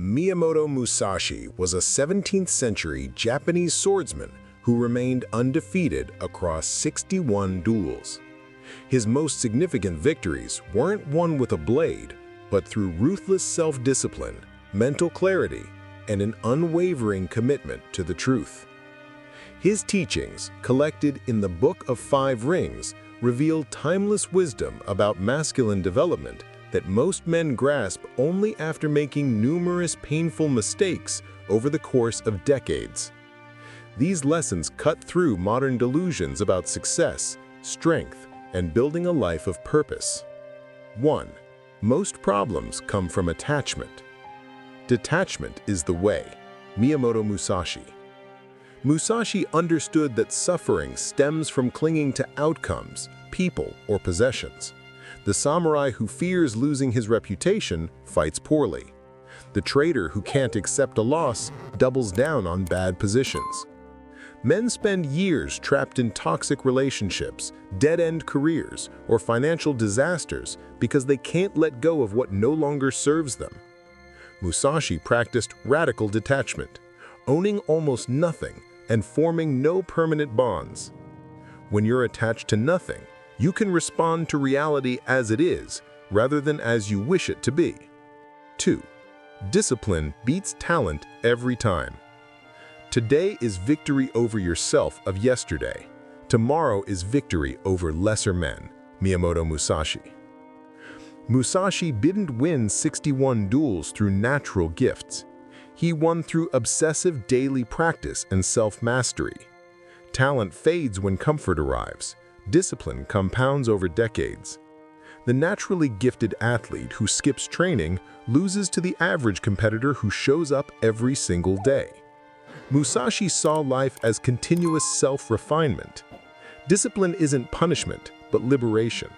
Miyamoto Musashi was a 17th-century Japanese swordsman who remained undefeated across 61 duels. His most significant victories weren't won with a blade, but through ruthless self-discipline, mental clarity, and an unwavering commitment to the truth. His teachings, collected in the Book of Five Rings, reveal timeless wisdom about masculine development that most men grasp only after making numerous painful mistakes over the course of decades. These lessons cut through modern delusions about success, strength, and building a life of purpose. 1. Most problems come from attachment. Detachment is the way. Miyamoto Musashi. Musashi understood that suffering stems from clinging to outcomes, people, or possessions. The samurai who fears losing his reputation fights poorly. The trader who can't accept a loss doubles down on bad positions. Men spend years trapped in toxic relationships, dead-end careers, or financial disasters because they can't let go of what no longer serves them. Musashi practiced radical detachment, owning almost nothing and forming no permanent bonds. When you're attached to nothing, you can respond to reality as it is, rather than as you wish it to be. 2. Discipline beats talent every time. Today is victory over yourself of yesterday. Tomorrow is victory over lesser men. Miyamoto Musashi. Musashi didn't win 61 duels through natural gifts. He won through obsessive daily practice and self-mastery. Talent fades when comfort arrives. Discipline compounds over decades. The naturally gifted athlete who skips training loses to the average competitor who shows up every single day. Musashi saw life as continuous self-refinement. Discipline isn't punishment, but liberation.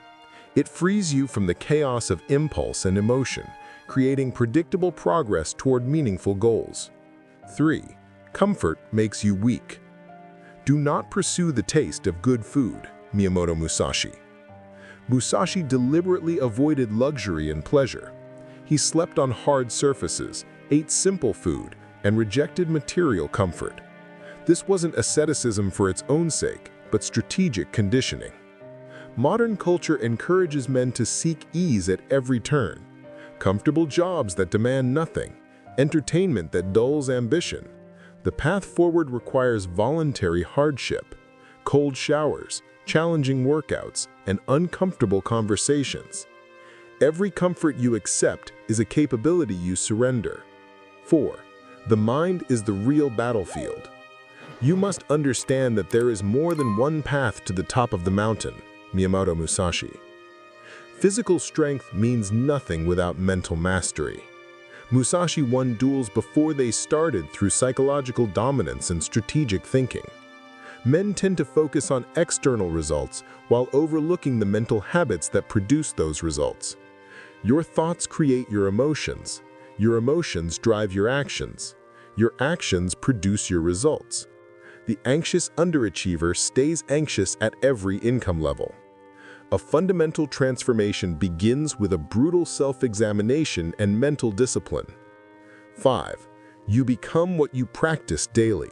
It frees you from the chaos of impulse and emotion, creating predictable progress toward meaningful goals. 3. Comfort makes you weak. Do not pursue the taste of good food. Miyamoto Musashi. Musashi deliberately avoided luxury and pleasure. He slept on hard surfaces, ate simple food, and rejected material comfort. This wasn't asceticism for its own sake, but strategic conditioning. Modern culture encourages men to seek ease at every turn. Comfortable jobs that demand nothing, entertainment that dulls ambition. The path forward requires voluntary hardship, cold showers, challenging workouts, and uncomfortable conversations. Every comfort you accept is a capability you surrender. 4. The mind is the real battlefield. You must understand that there is more than one path to the top of the mountain. Miyamoto Musashi. Physical strength means nothing without mental mastery. Musashi won duels before they started through psychological dominance and strategic thinking. Men tend to focus on external results while overlooking the mental habits that produce those results. Your thoughts create your emotions. Your emotions drive your actions. Your actions produce your results. The anxious underachiever stays anxious at every income level. A fundamental transformation begins with a brutal self-examination and mental discipline. 5. You become what you practice daily.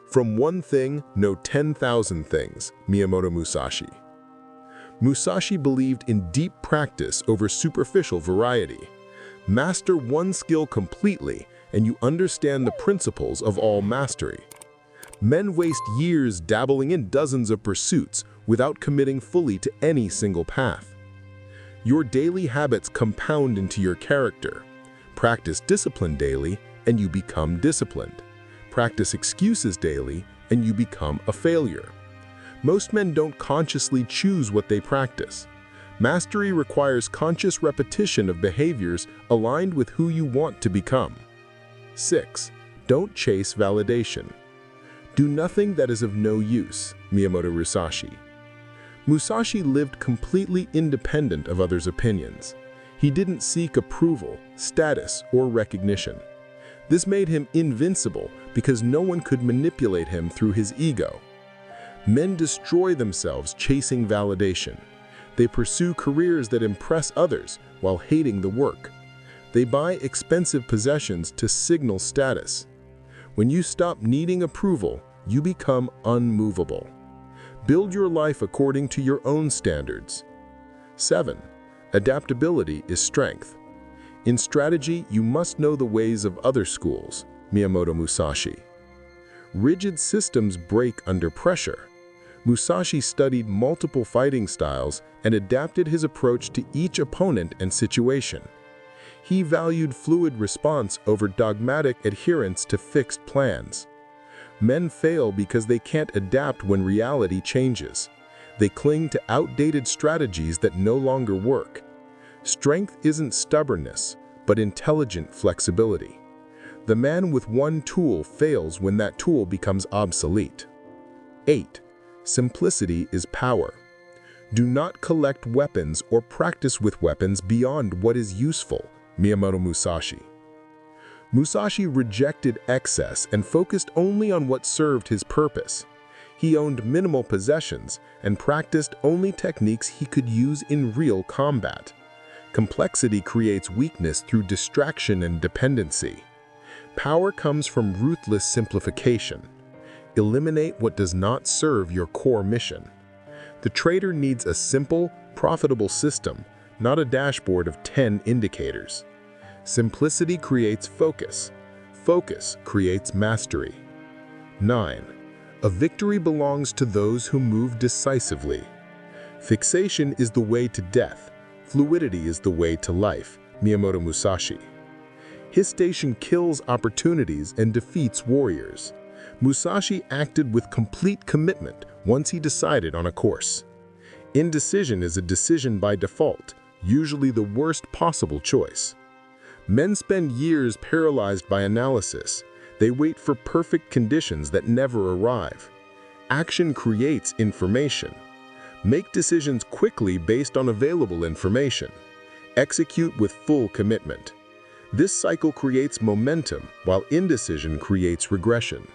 From one thing, know 10,000 things. Miyamoto Musashi. Musashi believed in deep practice over superficial variety. Master one skill completely, and you understand the principles of all mastery. Men waste years dabbling in dozens of pursuits without committing fully to any single path. Your daily habits compound into your character. Practice discipline daily, and you become disciplined. Practice excuses daily, and you become a failure. Most men don't consciously choose what they practice. Mastery requires conscious repetition of behaviors aligned with who you want to become. 6. Don't chase validation. Do nothing that is of no use. Miyamoto Musashi. Musashi lived completely independent of others' opinions. He didn't seek approval, status, or recognition. This made him invincible because no one could manipulate him through his ego. Men destroy themselves chasing validation. They pursue careers that impress others while hating the work. They buy expensive possessions to signal status. When you stop needing approval, you become unmovable. Build your life according to your own standards. 7. Adaptability is strength. In strategy, you must know the ways of other schools. Miyamoto Musashi. Rigid systems break under pressure. Musashi studied multiple fighting styles and adapted his approach to each opponent and situation. He valued fluid response over dogmatic adherence to fixed plans. Men fail because they can't adapt when reality changes. They cling to outdated strategies that no longer work. Strength isn't stubbornness, but intelligent flexibility. The man with one tool fails when that tool becomes obsolete. 8. Simplicity is power. Do not collect weapons or practice with weapons beyond what is useful. Miyamoto Musashi. Musashi rejected excess and focused only on what served his purpose. He owned minimal possessions and practiced only techniques he could use in real combat. Complexity creates weakness through distraction and dependency. Power comes from ruthless simplification. Eliminate what does not serve your core mission. The trader needs a simple, profitable system, not a dashboard of 10 indicators. Simplicity creates focus. Focus creates mastery. 9. A victory belongs to those who move decisively. Fixation is the way to death. Fluidity is the way to life. Miyamoto Musashi. His station kills opportunities and defeats warriors. Musashi acted with complete commitment once he decided on a course. Indecision is a decision by default, usually the worst possible choice. Men spend years paralyzed by analysis. They wait for perfect conditions that never arrive. Action creates information. Make decisions quickly based on available information. Execute with full commitment. This cycle creates momentum, while indecision creates regression.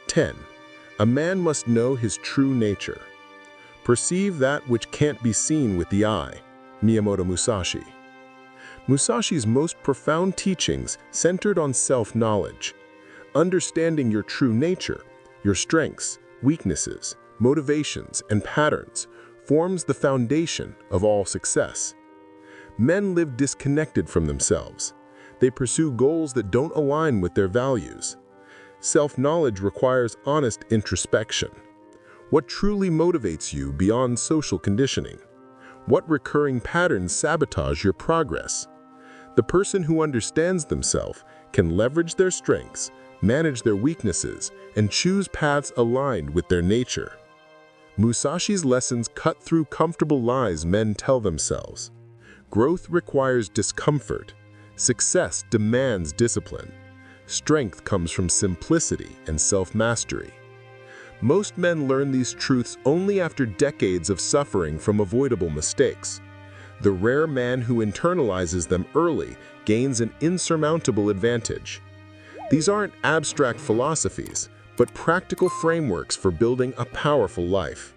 10. A man must know his true nature. Perceive that which can't be seen with the eye. Miyamoto Musashi. Musashi's most profound teachings centered on self-knowledge. Understanding your true nature, your strengths, weaknesses, motivations, and patterns forms the foundation of all success. Men live disconnected from themselves. They pursue goals that don't align with their values. Self-knowledge requires honest introspection. What truly motivates you beyond social conditioning? What recurring patterns sabotage your progress? The person who understands themselves can leverage their strengths, manage their weaknesses, and choose paths aligned with their nature. Musashi's lessons cut through comfortable lies men tell themselves. Growth requires discomfort. Success demands discipline. Strength comes from simplicity and self-mastery. Most men learn these truths only after decades of suffering from avoidable mistakes. The rare man who internalizes them early gains an insurmountable advantage. These aren't abstract philosophies, but practical frameworks for building a powerful life.